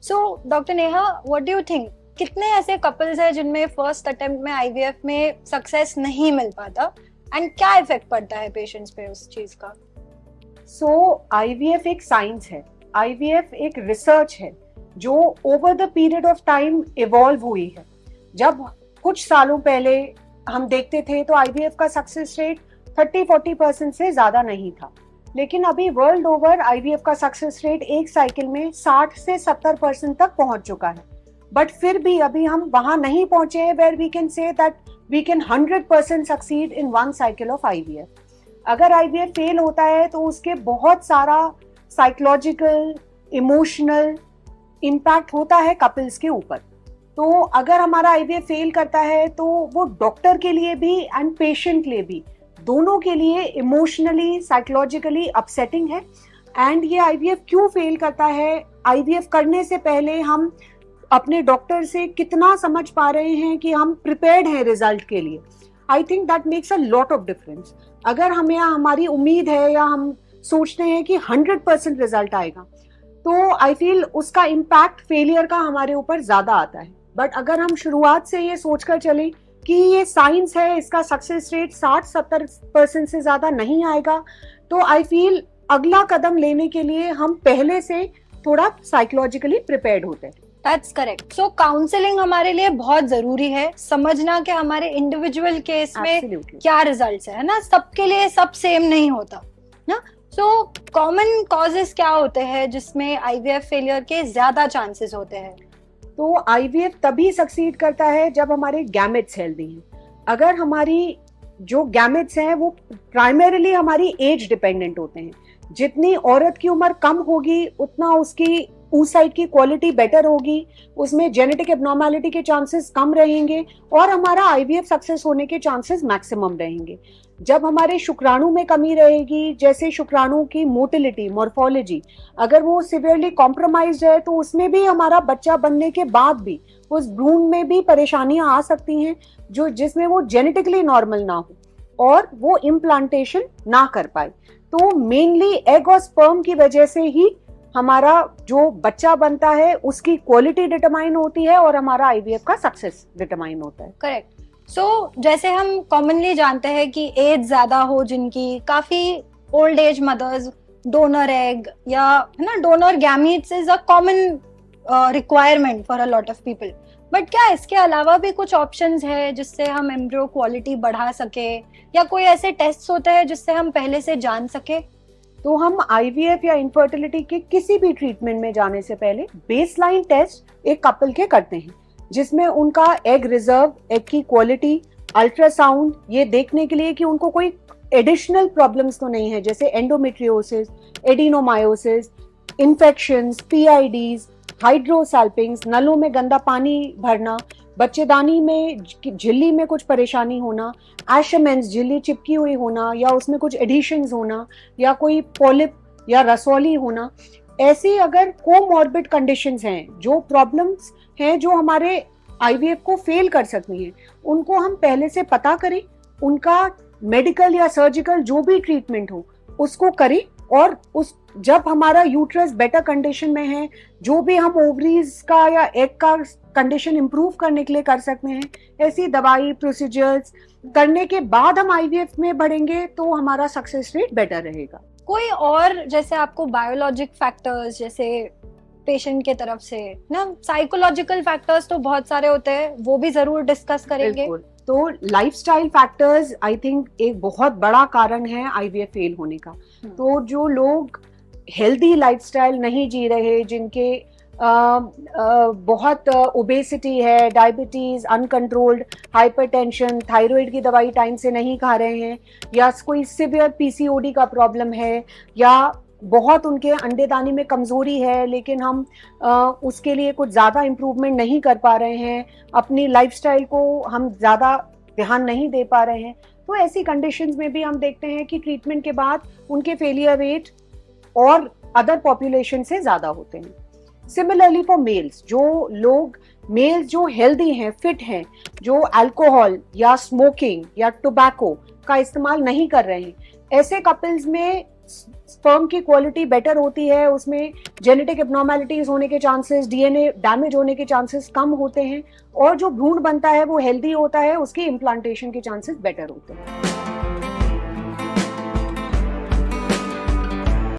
So doctor Neha, what do you think, कितने ऐसे couples हैं जिनमें फर्स्ट अटेम्प्ट में आईवीएफ में सक्सेस नहीं मिल पाता, एंड क्या इफेक्ट पड़ता है पेशेंट्स पे उस चीज का? आईवीएफ एक साइंस है, आईवीएफ एक रिसर्च है जो over the period of time evolve हुई है। जब कुछ सालों पहले हम देखते थे तो आईवीएफ का सक्सेस रेट 30-40% से ज्यादा नहीं था, लेकिन अभी वर्ल्ड ओवर आईवीएफ का सक्सेस रेट एक साइकिल में 60 से 70% तक पहुंच चुका है। बट फिर भी अभी हम वहां नहीं पहुंचे हैं where we can say that we can 100% succeed in one cycle of IVF. अगर आईवीएफ फेल होता है तो उसके बहुत सारा साइकोलॉजिकल, इमोशनल इम्पैक्ट होता है कपल्स के ऊपर। तो अगर हमारा आईवीएफ फेल करता है तो वो डॉक्टर के लिए भी एंड पेशेंट के लिए भी, दोनों के लिए इमोशनली, साइकोलॉजिकली अपसेटिंग है। एंड ये आईवीएफ क्यों फेल करता है, आईवीएफ करने से पहले हम अपने डॉक्टर से कितना समझ पा रहे हैं कि हम प्रिपेयर्ड हैं रिजल्ट के लिए, I think that makes a lot of difference. अगर हमें हमारी उम्मीद है या हम सोचते हैं कि 100% रिजल्ट आएगा, तो आई फील उसका इम्पैक्ट फेलियर का हमारे ऊपर ज्यादा आता है। बट अगर हम शुरुआत से ये सोचकर चले कि ये साइंस है, इसका सक्सेस रेट 60-70% से ज्यादा नहीं आएगा, तो आई फील अगला कदम लेने के लिए हम पहले से थोड़ा साइकोलॉजिकली प्रिपेयर्ड होते हैं। That's correct. सो काउंसलिंग हमारे लिए बहुत जरूरी है, समझना कि हमारे इंडिविजुअल केस में Absolutely. क्या रिजल्ट्स है ना, सबके लिए सब सेम नहीं होता ना। सो कॉमन कॉजेस क्या होते हैं जिसमें आईवीएफ फेलियर के ज्यादा चांसेस होते हैं? तो आईवीएफ तभी सक्सीड करता है जब हमारे गैमेट्स हेल्दी हैं। अगर हमारी जो गैमेट्स हैं वो प्राइमरीली हमारी एज डिपेंडेंट होते हैं, जितनी औरत की उम्र कम होगी उतना उसकी oocyte की क्वालिटी बेटर होगी, उसमें जेनेटिक एब्नॉर्मैलिटी के चांसेस कम रहेंगे और हमारा आईवीएफ सक्सेस होने के चांसेस मैक्सिमम रहेंगे। जब हमारे शुक्राणु में कमी रहेगी, जैसे शुक्राणु की मोटिलिटी, मॉर्फोलॉजी, अगर वो सिवियरली कॉम्प्रोमाइज्ड है तो उसमें भी हमारा बच्चा बनने के बाद भी उस भ्रूण में भी परेशानियां आ सकती हैं जो जिसमें वो जेनेटिकली नॉर्मल ना हो और वो इम्प्लांटेशन ना कर पाए। तो मेनली एग और स्पर्म की वजह से ही हमारा जो बच्चा बनता है उसकी क्वालिटी डिटरमाइन होती है और हमारा आईवीएफ का सक्सेस डिटरमाइन होता है। करेक्ट। सो जैसे हम कॉमनली जानते हैं कि एज ज्यादा हो जिनकी, काफी old age mothers donor egg या है ना donor gametes is a common requirement for a lot of people. But क्या इसके अलावा भी कुछ ऑप्शंस है जिससे हम एम्ब्रियो क्वालिटी बढ़ा सके, या कोई ऐसे टेस्ट होते हैं जिससे हम पहले से जान सके? तो हम आईवीएफ या इनफर्टिलिटी के किसी भी ट्रीटमेंट में जाने से पहले बेसलाइन टेस्ट एक कपल के करते हैं, जिसमें उनका एग रिजर्व, एग की क्वालिटी, अल्ट्रासाउंड, ये देखने के लिए कि उनको कोई एडिशनल प्रॉब्लम्स तो नहीं है, जैसे एंडोमेट्रियोसिस, एडिनोमायोसिस, इन्फेक्शंस, पीआईडीज, हाइड्रोसैल्पिंग्स, नलों में गंदा पानी भरना, बच्चेदानी में झिल्ली में कुछ परेशानी होना, एशमेंस, झिल्ली चिपकी हुई होना या उसमें कुछ एडिशंस होना, या कोई पॉलिप या रसौली होना। ऐसी अगर कोमॉर्बिड कंडीशंस हैं, जो प्रॉब्लम्स हैं जो हमारे आईवीएफ को फेल कर सकती हैं, उनको हम पहले से पता करें, उनका मेडिकल या सर्जिकल जो भी ट्रीटमेंट हो उसको करें, और उस जब हमारा यूट्रस बेटर कंडीशन में है, जो भी हम ओवरीज का या एग का कंडीशन इंप्रूव करने के लिए कर सकते हैं, ऐसी दवाई प्रोसीजर्स करने के बाद हम आईवीएफ में बढ़ेंगे तो हमारा सक्सेस रेट बेटर रहेगा। कोई और जैसे आपको बायोलॉजिक फैक्टर्स, जैसे पेशेंट के तरफ से ना साइकोलॉजिकल फैक्टर्स तो बहुत सारे होते हैं, वो भी जरूर डिस्कस करेंगे। तो लाइफस्टाइल फैक्टर्स आई थिंक एक बहुत बड़ा कारण है आईवीएफ फेल होने का। तो जो लोग हेल्दी लाइफस्टाइल नहीं जी रहे, जिनके बहुत ओबेसिटी है, डायबिटीज, अनकंट्रोल्ड हाइपरटेंशन, थायराइड की दवाई टाइम से नहीं खा रहे हैं, या कोई सिवियर पीसीओडी का प्रॉब्लम है, या बहुत उनके अंडेदानी में कमजोरी है लेकिन हम उसके लिए कुछ ज्यादा इम्प्रूवमेंट नहीं कर पा रहे हैं, अपनी लाइफस्टाइल को हम ज्यादा ध्यान नहीं दे पा रहे हैं, तो ऐसी कंडीशंस में भी हम देखते हैं कि ट्रीटमेंट के बाद उनके फेलियर रेट और अदर पॉपुलेशन से ज्यादा होते हैं। सिमिलरली फॉर मेल्स, जो लोग मेल्स जो हेल्दी हैं, फिट हैं, जो अल्कोहल या स्मोकिंग या टोबैको का इस्तेमाल नहीं कर रहे हैं, ऐसे कपल्स में स्पर्म की क्वालिटी बेटर होती है, उसमें जेनेटिक एब्नॉर्मेलिटीज होने के चांसेस, डीएनए डैमेज होने के चांसेस कम होते हैं, और जो भ्रूण बनता है वो हेल्दी होता है, उसकी इम्प्लांटेशन के चांसेस बेटर होते हैं।